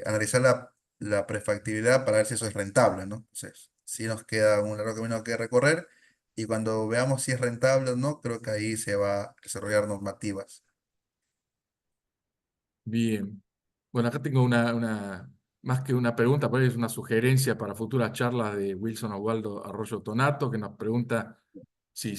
analizar la prefactibilidad para ver si eso es rentable, ¿no? Entonces, sí nos queda un largo camino que recorrer y cuando veamos si es rentable o no, creo que ahí se va a desarrollar normativas. Bien. Bueno, acá tengo más que una pregunta, pero es una sugerencia para futuras charlas de Wilson Osvaldo Arroyo Tonato, que nos pregunta si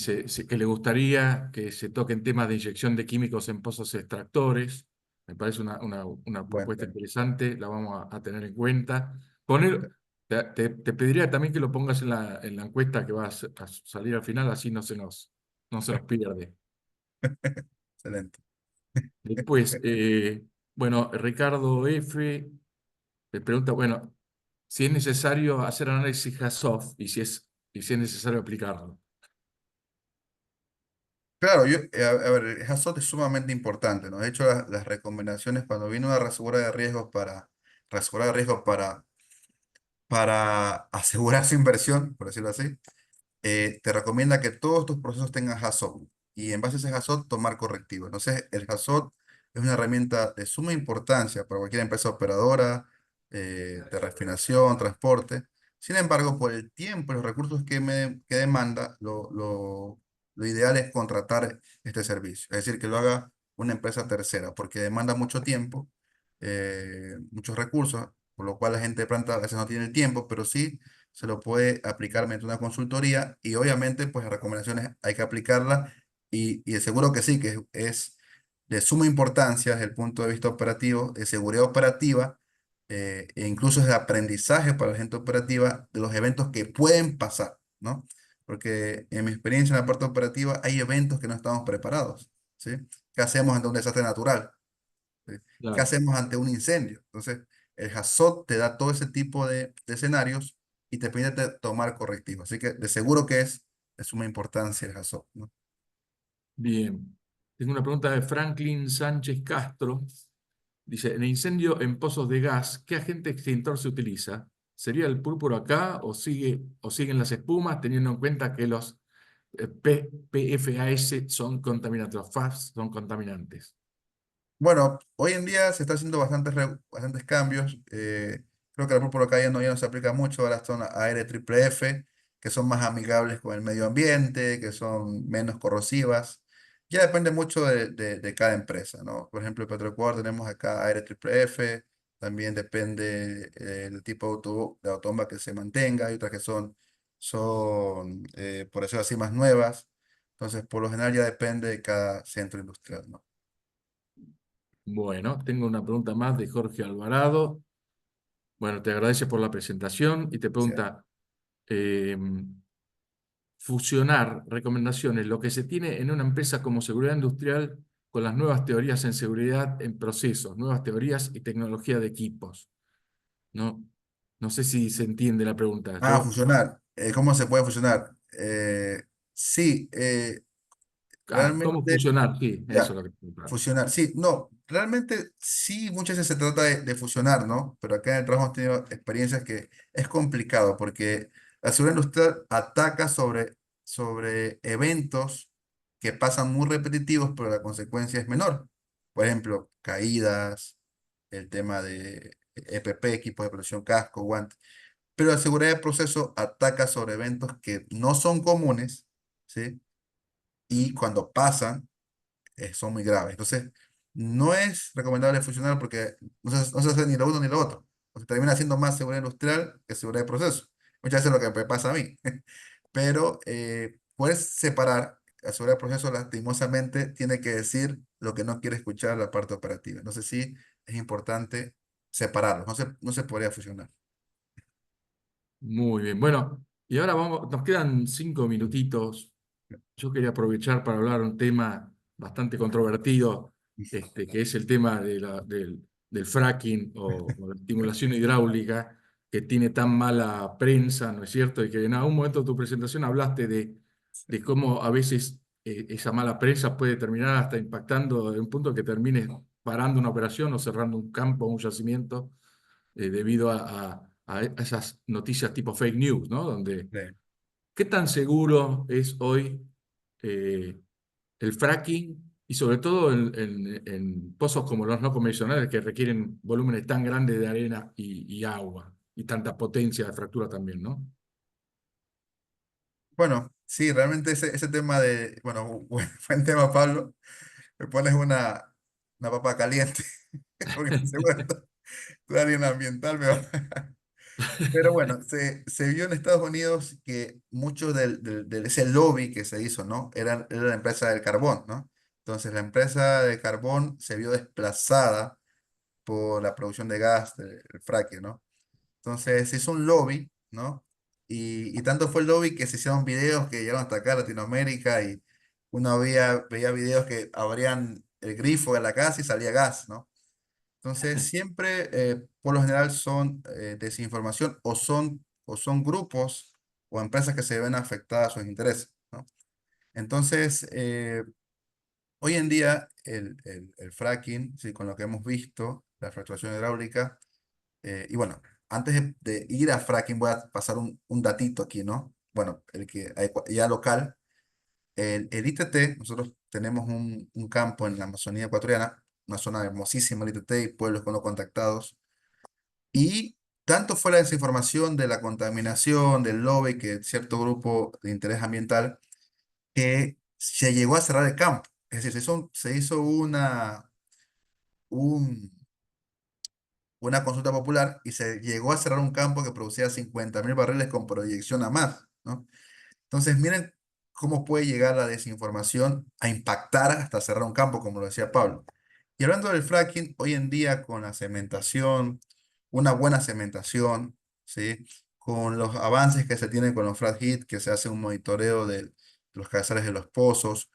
que le gustaría que se toquen temas de inyección de químicos en pozos extractores. Me parece una Buen propuesta tema. interesante, la vamos a tener en cuenta. Poner, te pediría también que lo pongas en la encuesta que va a salir al final, así no se nos pierde. Excelente. Después, bueno, Ricardo F. me pregunta, bueno, si es necesario hacer análisis HAZOF y si es necesario aplicarlo. Claro, a ver, el HAZOT es sumamente importante, ¿no? De hecho, las recomendaciones cuando viene una reasegurar de riesgos para asegurar su inversión, por decirlo así, te recomienda que todos tus procesos tengan HAZOP y en base a ese HAZOP tomar correctivos. Entonces, el HAZOP es una herramienta de suma importancia para cualquier empresa operadora de refinación, transporte. Sin embargo, por el tiempo y los recursos que demanda, lo ideal es contratar este servicio. Es decir, que lo haga una empresa tercera, porque demanda mucho tiempo, muchos recursos, por lo cual la gente de planta a veces no tiene el tiempo, pero sí se lo puede aplicar mediante una consultoría y obviamente pues las recomendaciones hay que aplicarlas y de seguro que sí, que es de suma importancia desde el punto de vista operativo, de seguridad operativa e incluso es de aprendizaje para la gente operativa de los eventos que pueden pasar, ¿no? Porque en mi experiencia en la parte operativa hay eventos que no estamos preparados, ¿sí? ¿Qué hacemos ante un desastre natural? ¿Sí? ¿Qué Claro. hacemos ante un incendio? Entonces, el HAZOP te da todo ese tipo de escenarios y te permite tomar correctivos. Así que de seguro que es de suma importancia el HAZOP, ¿no? Bien. Tengo una pregunta de Franklin Sánchez Castro. Dice, en el incendio en pozos de gas, ¿qué agente extintor se utiliza? ¿Sería el púrpura acá o siguen las espumas teniendo en cuenta que los PFAS son contaminantes, los FAS son contaminantes? Bueno, hoy en día se está haciendo bastantes cambios. Creo que la púrpura acá ya no se aplica mucho. Ahora son AR triple F, que son más amigables con el medio ambiente, que son menos corrosivas. Ya depende mucho de cada empresa, ¿no? Por ejemplo, en Petroecuador tenemos acá AR triple F. También depende el tipo de autobomba que se mantenga. Hay otras que son por decirlo así, más nuevas. Entonces, por lo general ya depende de cada centro industrial, ¿no? Bueno, tengo una pregunta más de Jorge Alvarado. Bueno, te agradece por la presentación y te Sí. pregunta, eh, fusionar recomendaciones, lo que se tiene en una empresa como seguridad industrial con las nuevas teorías en seguridad en procesos, nuevas teorías y tecnología de equipos. No, no sé si se entiende la pregunta. Ah, Yo, fusionar. ¿Cómo se puede fusionar? Sí, ¿cómo realmente, fusionar? Sí, eso es ya, lo que te preguntaba. fusionar. Sí, no, realmente sí, muchas veces se trata de fusionar, ¿no? Pero acá en el trabajo hemos tenido experiencias que es complicado porque la seguridad industrial ataca sobre eventos que pasan muy repetitivos, pero la consecuencia es menor. Por ejemplo, caídas, el tema de EPP, equipos de protección, casco, guantes. Pero la seguridad del proceso ataca sobre eventos que no son comunes, ¿sí? Y cuando pasan, son muy graves. Entonces, no es recomendable fusionar porque no se hace ni lo uno ni lo otro. Porque termina siendo más seguridad industrial que seguridad de proceso. Muchas veces es lo que me pasa a mí. Pero puedes separar. La seguridad de proceso, lastimosamente, tiene que decir lo que no quiere escuchar la parte operativa. Entonces, sí, es importante separarlos. No se podría fusionar. Muy bien. Bueno, y ahora vamos, nos quedan 5 minutitos. Yo quería aprovechar para hablar un tema bastante controvertido, que es el tema del fracking o la estimulación hidráulica, que tiene tan mala prensa, ¿no es cierto? Y que en algún momento de tu presentación hablaste de cómo a veces esa mala prensa puede terminar hasta impactando en un punto que termine parando una operación o cerrando un campo o un yacimiento debido a esas noticias tipo fake news, ¿no? Donde Sí. ¿qué tan seguro es hoy eh, el fracking y sobre todo en pozos como los no convencionales que requieren volúmenes tan grandes de arena y agua y tanta potencia de fractura también, ¿no? Bueno, sí, realmente ese tema bueno, buen tema, Pablo. Me pones una papa caliente, porque seguro tú eres alguien ambiental, Pero bueno, se vio en Estados Unidos que mucho de ese lobby que se hizo, ¿no? Era la empresa del carbón, ¿no? Entonces la empresa de carbón se vio desplazada por la producción de gas, el fracking, ¿no? Entonces se hizo un lobby, ¿no? Y tanto fue el lobby que se hicieron videos que llegaron hasta acá a Latinoamérica y uno veía videos que abrían el grifo de la casa y salía gas, ¿no? Entonces siempre, por lo general, son desinformación o son grupos o empresas que se ven afectadas a sus intereses, ¿no? Entonces, hoy en día el fracking, sí, con lo que hemos visto, la fracturación hidráulica, y bueno, antes de ir a fracking voy a pasar un datito aquí, ¿no? Bueno, el que ya local, el ITT, nosotros tenemos un campo en la Amazonía ecuatoriana, una zona hermosísima, el ITT y pueblos con los contactados, y tanto fue la desinformación de la contaminación, del lobby, que cierto grupo de interés ambiental, que se llegó a cerrar el campo. Es decir, se hizo un, una consulta popular y se llegó a cerrar un campo que producía 50.000 barriles con proyección a más, ¿no? Entonces, miren cómo puede llegar la desinformación a impactar hasta cerrar un campo, como lo decía Pablo. Y hablando del fracking, hoy en día con la cementación, una buena cementación, ¿sí? Con los avances que se tienen con los frac hit, que se hace un monitoreo de los cabezales de los pozos,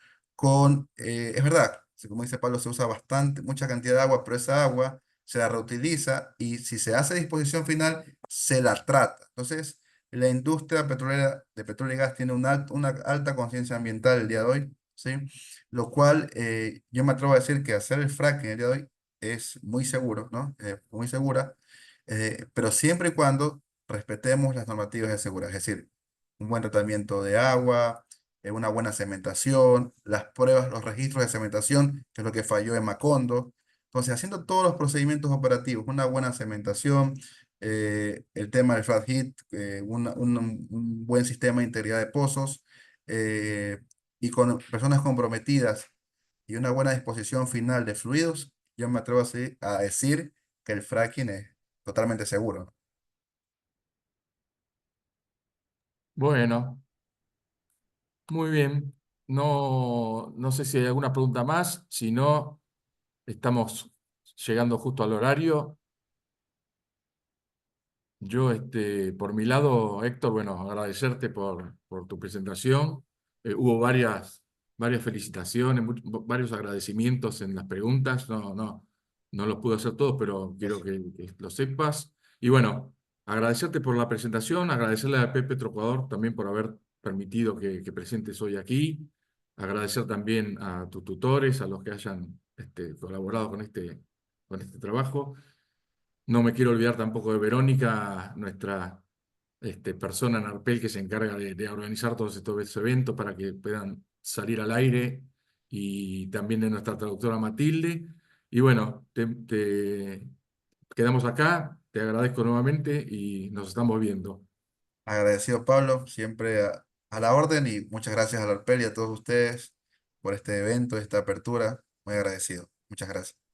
es verdad, como dice Pablo, se usa bastante, mucha cantidad de agua, pero esa agua se la reutiliza y si se hace disposición final, se la trata. Entonces, la industria petrolera de petróleo y gas tiene una alta conciencia ambiental el día de hoy, ¿sí? Lo cual yo me atrevo a decir que hacer el fracking el día de hoy es muy seguro, ¿no? Muy segura, pero siempre y cuando respetemos las normativas de seguridad, es decir, un buen tratamiento de agua, una buena cementación, las pruebas, los registros de cementación, que es lo que falló en Macondo. Entonces, haciendo todos los procedimientos operativos, una buena cementación, el tema del flat heat, un buen sistema de integridad de pozos, eh, y con personas comprometidas y una buena disposición final de fluidos, yo me atrevo a decir que el fracking es totalmente seguro. Bueno, muy bien. No, no sé si hay alguna pregunta más. Si no, estamos llegando justo al horario. Yo, por mi lado, Héctor, bueno, agradecerte por tu presentación. Hubo varias felicitaciones, varios agradecimientos en las preguntas. No los pude hacer todos, pero quiero que lo sepas. Y bueno, agradecerte por la presentación, agradecerle a Pepe Trocuador también por haber permitido que presentes hoy aquí. Agradecer también a tus tutores, a los que hayan colaborado con este trabajo. No me quiero olvidar tampoco de Verónica, nuestra persona en Arpel que se encarga de organizar todos estos eventos para que puedan salir al aire, y también de nuestra traductora Matilde. Y bueno, quedamos acá, te agradezco nuevamente y nos estamos viendo. Agradecido, Pablo, siempre a la orden y muchas gracias a la Arpel y a todos ustedes por este evento, esta apertura. Muy agradecido. Muchas gracias.